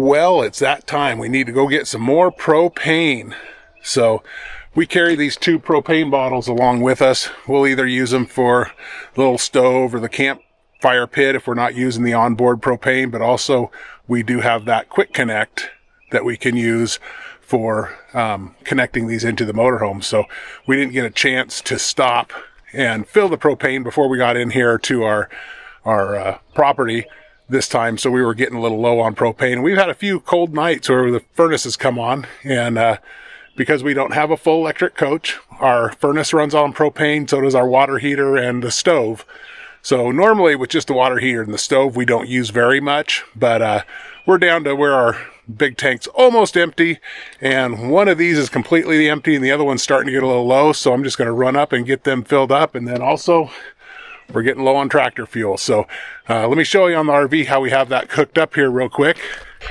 Well, it's that time. We need to go get some more propane. So we carry these 2 propane bottles along with us. We'll either use them for the little stove or the campfire pit if we're not using the onboard propane, but also we do have that quick connect that we can use for connecting these into the motorhome. So we didn't get a chance to stop and fill the propane before we got in here to our property this time, so we were getting a little low on propane. We've had a few cold nights where the furnace has come on, and because we don't have a full electric coach, our furnace runs on propane, so does our water heater and the stove. So normally with just the water heater and the stove, we don't use very much, but we're down to where our big tank's almost empty, and one of these is completely empty and the other one's starting to get a little low, so I'm just going to run up and get them filled up. And then also we're getting low on tractor fuel. So let me show you on the RV how we have that cooked up here real quick.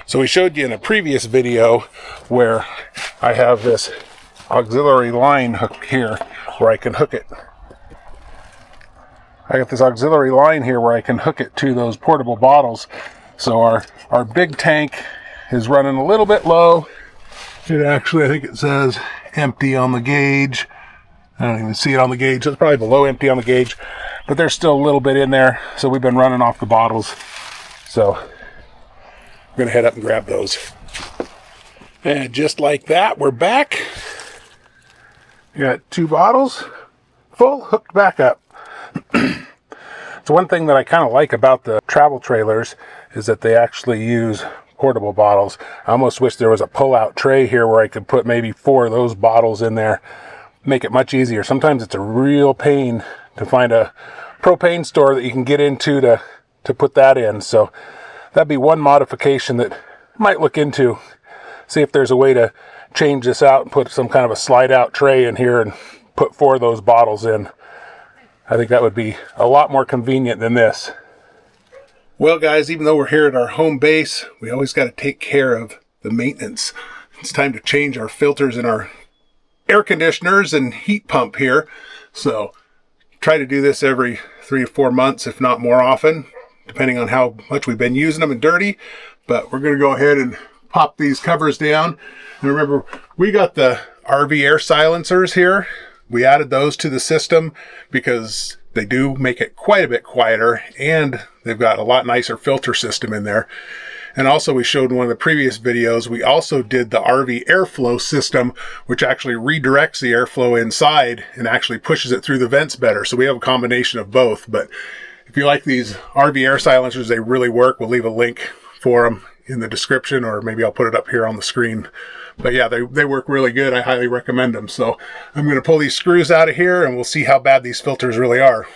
So we showed you in a previous video where I have this auxiliary line hooked here where I can hook it. I got this auxiliary line here where I can hook it to those portable bottles. So our big tank is running a little bit low. It actually, I think it says empty on the gauge. I don't even see it on the gauge. It's probably below empty on the gauge, but there's still a little bit in there. So we've been running off the bottles. So I'm going to head up and grab those. And just like that, we're back. We got 2 bottles full, hooked back up. So one thing that I kind of like about the travel trailers is that they actually use portable bottles. I almost wish there was a pull-out tray here where I could put maybe 4 of those bottles in there. Make it much easier. Sometimes it's a real pain to find a propane store that you can get into to put that in. So that'd be one modification that I might look into. See if there's a way to change this out and put some kind of a slide-out tray in here and put 4 of those bottles in. I think that would be a lot more convenient than this. Well, guys, even though we're here at our home base, we always got to take care of the maintenance. It's time to change our filters in our air conditioners and heat pump here. So try to do this every 3 or 4 months, if not more often, depending on how much we've been using them and dirty. But we're going to go ahead and pop these covers down. And remember, we got the RV air silencers here. We added those to the system because they do make it quite a bit quieter, and they've got a lot nicer filter system in there. And also, we showed in one of the previous videos, we also did the RV airflow system, which actually redirects the airflow inside and actually pushes it through the vents better. So we have a combination of both. But if you like these RV air silencers, they really work. We'll leave a link for them in the description, or maybe I'll put it up here on the screen. But yeah, they work really good. I highly recommend them. So I'm going to pull these screws out of here and we'll see how bad these filters really are.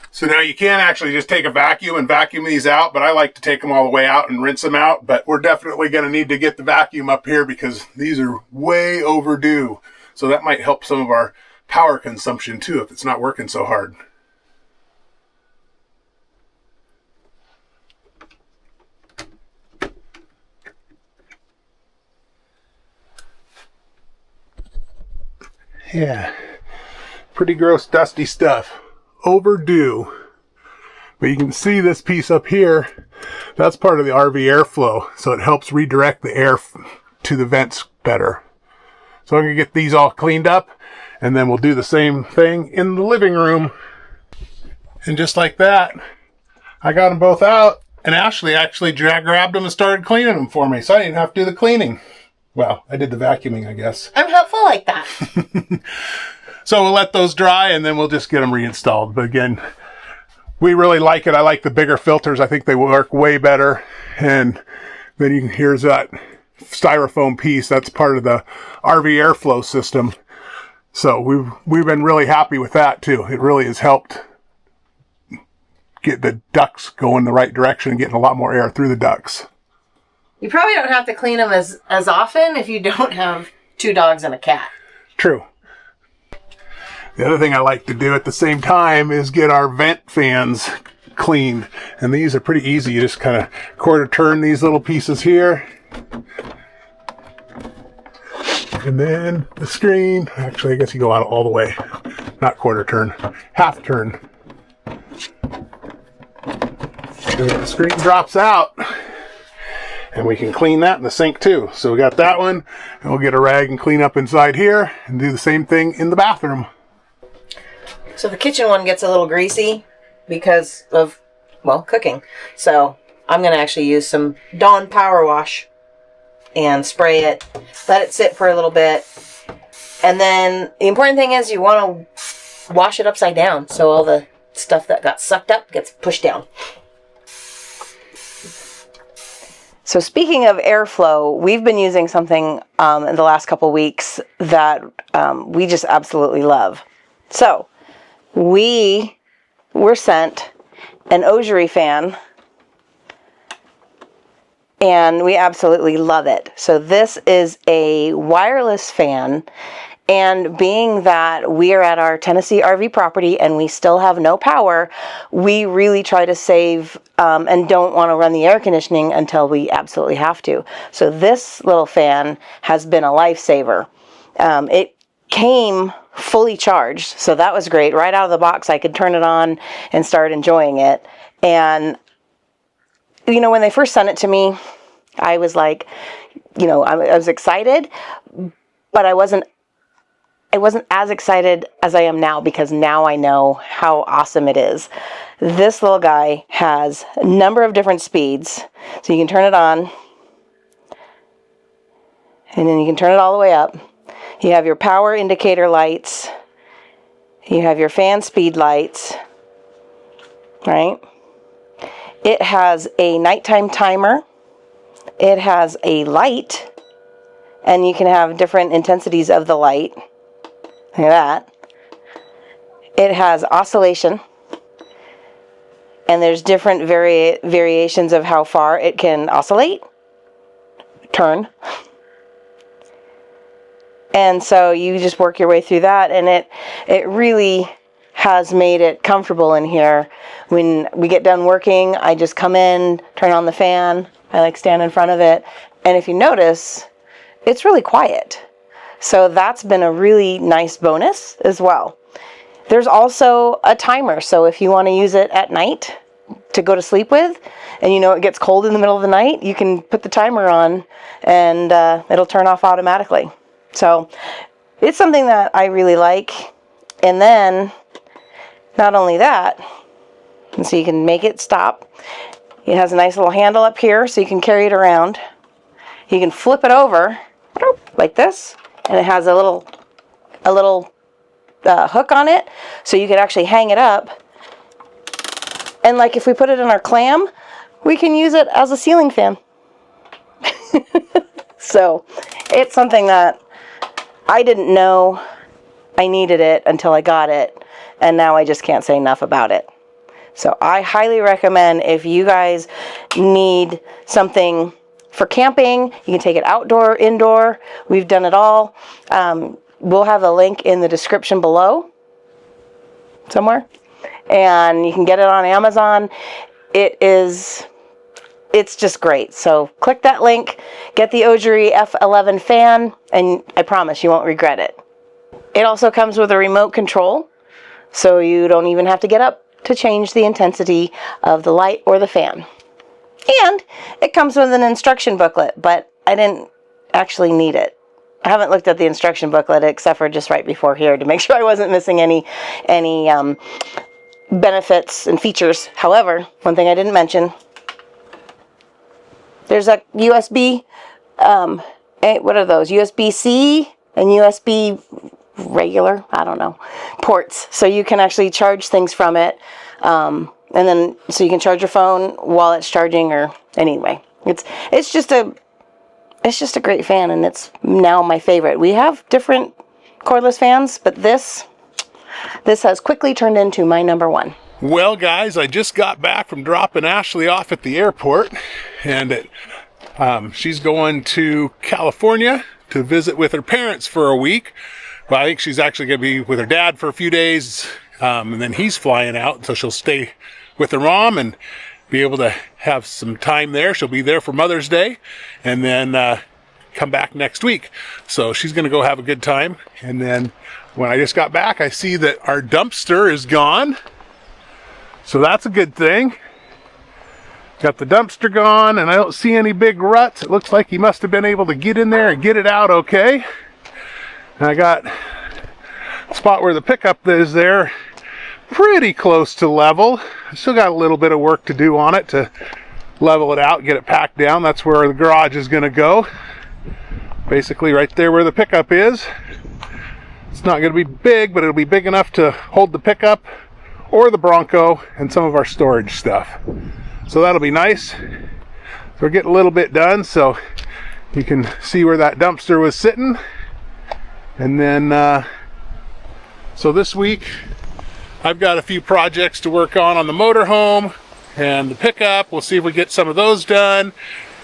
So now you can actually just take a vacuum and vacuum these out, but I like to take them all the way out and rinse them out. But we're definitely going to need to get the vacuum up here because these are way overdue. So that might help some of our power consumption too if it's not working so hard. Yeah, pretty gross, dusty stuff. Overdue. But you can see this piece up here, that's part of the RV airflow. So it helps redirect the air to the vents better. So I'm going to get these all cleaned up, and then we'll do the same thing in the living room. And just like that, I got them both out, and Ashley actually grabbed them and started cleaning them for me. So I didn't have to do the cleaning. Well, I did the vacuuming, I guess. I'm helpful like that. So we'll let those dry and then we'll just get them reinstalled. But again, we really like it. I like the bigger filters. I think they work way better. And then here's that styrofoam piece. That's part of the RV airflow system. So we've been really happy with that too. It really has helped get the ducts going the right direction and getting a lot more air through the ducts. You probably don't have to clean them as often if you don't have 2 dogs and a cat. True. The other thing I like to do at the same time is get our vent fans cleaned. And these are pretty easy. You just kind of quarter turn these little pieces here. And then the screen. Actually, I guess you go out all the way. Not quarter turn. Half turn. The screen drops out, and we can clean that in the sink too. So we got that one, and we'll get a rag and clean up inside here and do the same thing in the bathroom. So the kitchen one gets a little greasy because of, well, cooking. So I'm going to actually use some Dawn Power Wash and spray it, let it sit for a little bit. And then the important thing is you want to wash it upside down so all the stuff that got sucked up gets pushed down. So speaking of airflow, we've been using something in the last couple weeks that we just absolutely love. So we were sent an Ogery fan, and we absolutely love it. So this is a wireless fan, and being that we are at our Tennessee RV property and we still have no power, we really try to save and don't want to run the air conditioning until we absolutely have to. So this little fan has been a lifesaver. It came fully charged, so that was great. Right out of the box, I could turn it on and start enjoying it. And, you know, when they first sent it to me, I was like, you know, I was excited, but I wasn't as excited as I am now, because now I know how awesome it is. This little guy has a number of different speeds, so you can turn it on, and then you can turn it all the way up. You have your power indicator lights, you have your fan speed lights, right? It has a nighttime timer, it has a light, and you can have different intensities of the light. Look at that. It has oscillation, and there's different variations of how far it can oscillate, turn. And so you just work your way through that, and it really has made it comfortable in here. When we get done working, I just come in, turn on the fan, I like stand in front of it, and if you notice, it's really quiet. So that's been a really nice bonus as well. There's also a timer, so if you want to use it at night to go to sleep with, and you know it gets cold in the middle of the night, you can put the timer on and it'll turn off automatically. So it's something that I really like. And then not only that, and so you can make it stop. It has a nice little handle up here so you can carry it around. You can flip it over like this, and it has a little hook on it, so you could actually hang it up. And like if we put it in our clam, we can use it as a ceiling fan. So it's something that I didn't know I needed it until I got it, and now I just can't say enough about it. So I highly recommend, if you guys need something for camping, you can take it outdoor, indoor. We've done it all. We'll have a link in the description below somewhere, and you can get it on Amazon. It's just great. So click that link, get the Ogery F11 fan, and I promise you won't regret it. It also comes with a remote control, so you don't even have to get up to change the intensity of the light or the fan. And it comes with an instruction booklet, but I didn't actually need it. I haven't looked at the instruction booklet except for just right before here to make sure I wasn't missing any benefits and features. However, one thing I didn't mention, there's a USB, what are those? USB-C and USB regular, I don't know, ports. So you can actually charge things from it. And then, so you can charge your phone while it's charging, or anyway, it's just a great fan, and it's now my favorite. We have different cordless fans, but this has quickly turned into my number one. Well, guys, I just got back from dropping Ashley off at the airport, and she's going to California to visit with her parents for a week. Well, I think she's actually going to be with her dad for a few days, and then he's flying out, so she'll stay with her mom and be able to have some time there. She'll be there for Mother's Day, and then come back next week. So she's going to go have a good time. And then when I just got back, I see that our dumpster is gone. So that's a good thing. Got the dumpster gone, and I don't see any big ruts. It looks like he must have been able to get in there and get it out okay. And I got a spot where the pickup is there, pretty close to level. Still got a little bit of work to do on it to level it out, get it packed down. That's where the garage is going to go. Basically right there where the pickup is. It's not going to be big, but it'll be big enough to hold the pickup or the Bronco and some of our storage stuff. So that'll be nice. So we're getting a little bit done, so you can see where that dumpster was sitting. And then, so this week I've got a few projects to work on the motorhome and the pickup. We'll see if we get some of those done,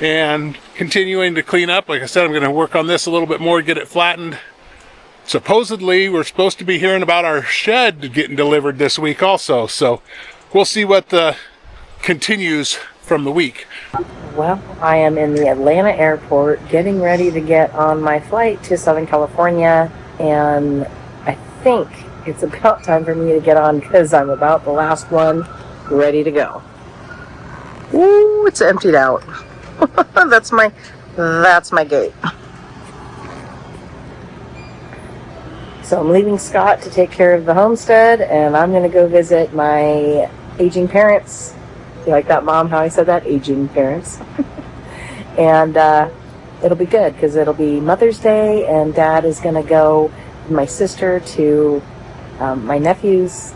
and continuing to clean up. Like I said, I'm going to work on this a little bit more, get it flattened. Supposedly we're supposed to be hearing about our shed getting delivered this week also, so we'll see what continues from the week. Well, I am in the Atlanta airport getting ready to get on my flight to Southern California, and I think it's about time for me to get on because I'm about the last one ready to go. Ooh, it's emptied out. That's my gate. So I'm leaving Scott to take care of the homestead, and I'm going to go visit my aging parents. You like that, Mom, how I said that? Aging parents. And it'll be good because it'll be Mother's Day, and Dad is going to go with my sister to my nephew's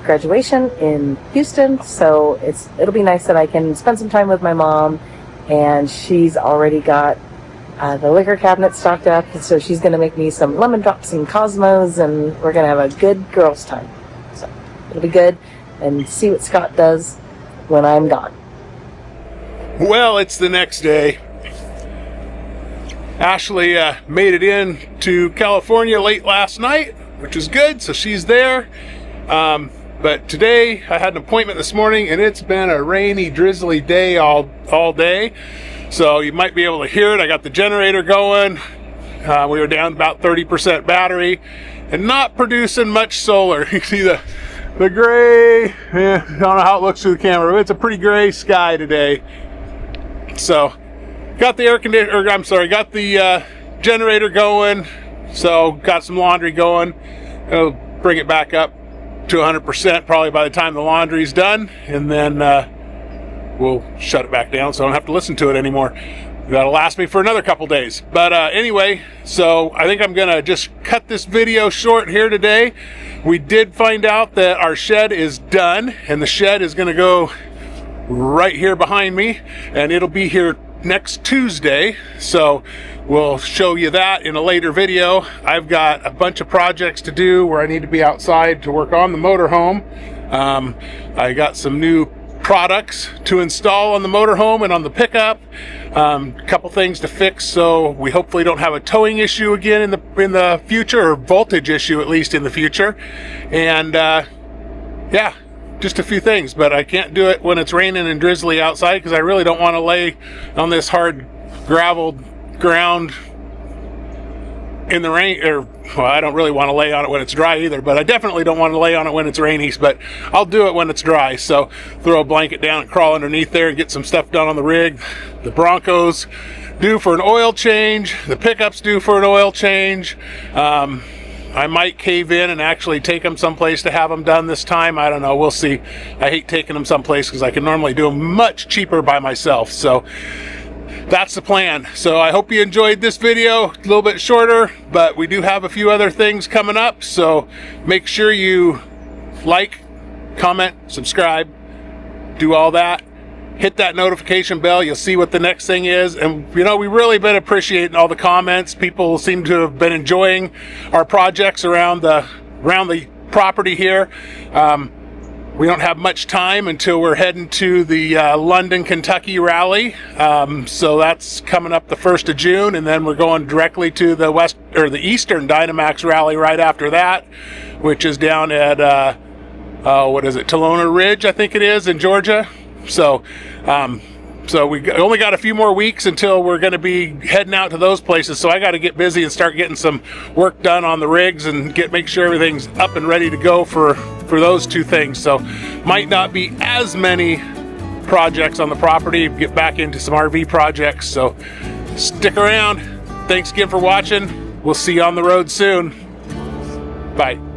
graduation in Houston. So it'll be nice that I can spend some time with my mom, and she's already got the liquor cabinet stocked up, so she's going to make me some lemon drops and Cosmos, and we're going to have a good girls' time. So it'll be good, and see what Scott does when I'm gone. Well, it's the next day. Ashley made it in to California late last night, which is good, so she's there. But today I had an appointment this morning, and it's been a rainy, drizzly day all day. So you might be able to hear it. I got the generator going. We were down about 30% battery and not producing much solar. You see the gray, I don't know how it looks through the camera, but it's a pretty gray sky today. So got the got the generator going. So got some laundry going. I'll bring it back up to 100% probably by the time the laundry's done, and then we'll shut it back down so I don't have to listen to it anymore. That'll last me for another couple days. But anyway, so I think I'm gonna just cut this video short here today. We did find out that our shed is done, and the shed is gonna go right here behind me, and it'll be here next Tuesday. So we'll show you that in a later video. I've got a bunch of projects to do where I need to be outside to work on the motorhome. I got some new products to install on the motorhome and on the pickup. A couple things to fix, so we hopefully don't have a towing issue again in the future, or voltage issue at least in the future. And yeah, just a few things, but I can't do it when it's raining and drizzly outside because I really don't want to lay on this hard gravel ground in the rain, or well, I don't really want to lay on it when it's dry either, but I definitely don't want to lay on it when it's rainy, but I'll do it when it's dry. So throw a blanket down and crawl underneath there and get some stuff done on the rig. The Bronco's due for an oil change. The pickup's due for an oil change. I might cave in and actually take them someplace to have them done this time. I don't know. We'll see. I hate taking them someplace because I can normally do them much cheaper by myself. So that's the plan. So I hope you enjoyed this video. A little bit shorter, but we do have a few other things coming up. So make sure you like, comment, subscribe, do all that. Hit that notification bell. You'll see what the next thing is. And you know, we've really been appreciating all the comments. People seem to have been enjoying our projects around the property here. We don't have much time until we're heading to the London, Kentucky rally. So that's coming up the 1st of June, and then we're going directly to the Eastern Dynamax rally right after that, which is down at Talona Ridge, I think it is, in Georgia. So we only got a few more weeks until we're going to be heading out to those places. So I got to get busy and start getting some work done on the rigs and make sure everything's up and ready to go for those two things. So might not be as many projects on the property, get back into some RV projects. So stick around. Thanks again for watching. We'll see you on the road soon. Bye.